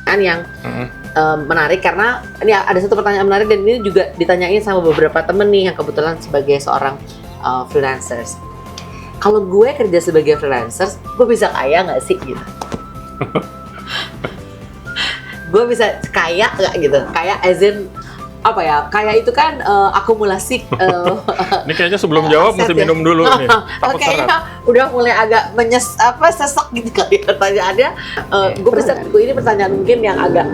pertanyaan yang menarik, karena ini ada satu pertanyaan menarik dan ini juga ditanyain sama beberapa temen nih yang kebetulan sebagai seorang freelancers. Kalau gue kerja sebagai freelancers, gue bisa kaya nggak sih gitu? Gue bisa kaya nggak gitu? Kaya as in apa ya? Kaya itu kan akumulasi. Ini kayaknya sebelum jawab mesti ya? minum dulu nih. Takut Kayaknya udah mulai agak sesek gitu kali pertanyaannya. Ini pertanyaan mungkin yang agak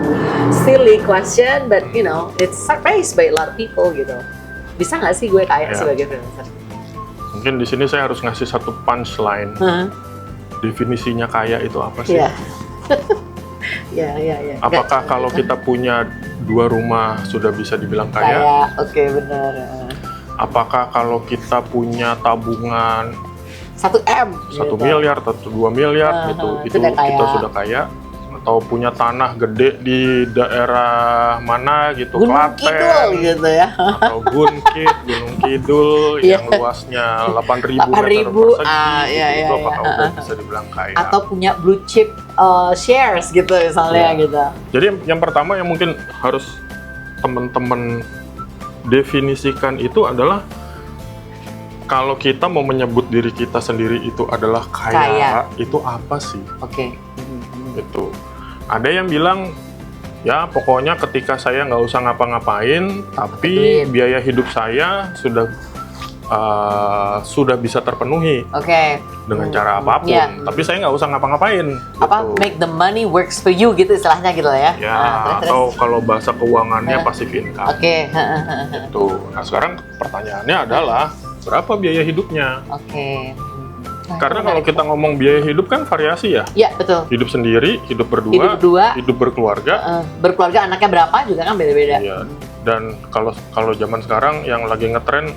silly question, but you know, it's surprised by a lot of people gitu. Bisa nggak sih gue kaya sebagai freelancer? Mungkin di sini saya harus ngasih satu punchline. Definisinya kaya itu apa sih? Iya. Ya. Apakah kalau kita punya 2 rumah sudah bisa dibilang kaya? Oke, benar. Apakah kalau kita punya tabungan 1 M, 1 miliar atau 2 miliar gitu, itu kita sudah kaya? Atau punya tanah gede di daerah mana gitu, Gunung Kidul gitu ya. atau Gunung Kidul yang luasnya 8.000 meter persegi, itu apakah udah bisa dibilang kaya? Atau punya blue chip shares gitu misalnya gitu. Jadi yang pertama yang mungkin harus teman-teman definisikan itu adalah kalau kita mau menyebut diri kita sendiri itu adalah kaya. Itu apa sih? Oke. Itu. Ada yang bilang, ya pokoknya ketika saya nggak usah ngapa-ngapain, tapi biaya hidup saya sudah bisa terpenuhi dengan cara apapun. Tapi saya nggak usah ngapa-ngapain. Apa, gitu. make the money works for you gitu istilahnya gitu ya? Ya, atau kalau bahasa keuangannya passive income. Gitu. Nah sekarang pertanyaannya adalah, berapa biaya hidupnya? Karena kalau kita ngomong biaya hidup kan variasi ya. Iya, betul. Hidup sendiri, hidup berdua, hidup berkeluarga. Berkeluarga anaknya berapa juga kan beda-beda. Iya. Dan kalau zaman sekarang yang lagi ngetren,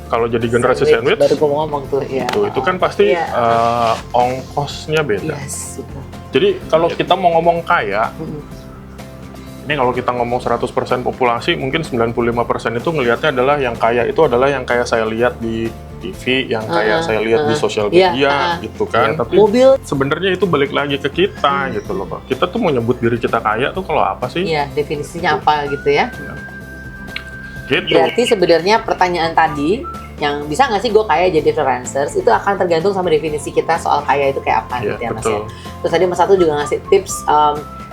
kalau jadi generasi sandwich, baru gue ngomong tuh ya. Itu kan pasti ongkosnya beda. Yes, betul. Jadi kalau kita mau ngomong kaya, ini kalau kita ngomong 100% populasi, mungkin 95% itu ngelihatnya adalah yang kaya itu adalah yang kayak saya lihat di TV, yang kayak saya lihat di sosial media gitu kan. Tapi sebenarnya itu balik lagi ke kita gitu loh, Pak. Kita tuh mau nyebut diri kita kaya tuh kalau apa sih? Iya, definisinya apa gitu ya. Gitu. Berarti sebenarnya pertanyaan tadi, yang bisa nggak sih gue kaya jadi freelancers, itu akan tergantung sama definisi kita soal kaya itu kayak apa gitu ya Mas ya. Terus tadi Mas Atu juga ngasih tips,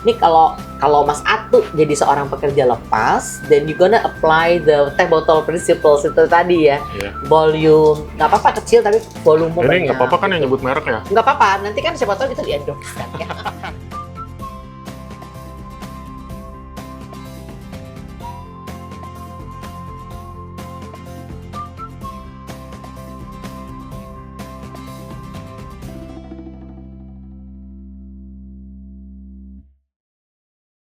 ini kalau Mas Atu jadi seorang pekerja lepas, then you gonna apply the teh botol principles itu tadi ya. Volume, nggak apa-apa kecil tapi volume banyak. Ini nggak apa-apa kan yang nyebut merek ya? Nggak apa-apa, nanti kan siapa tahu itu di endorse kan ya.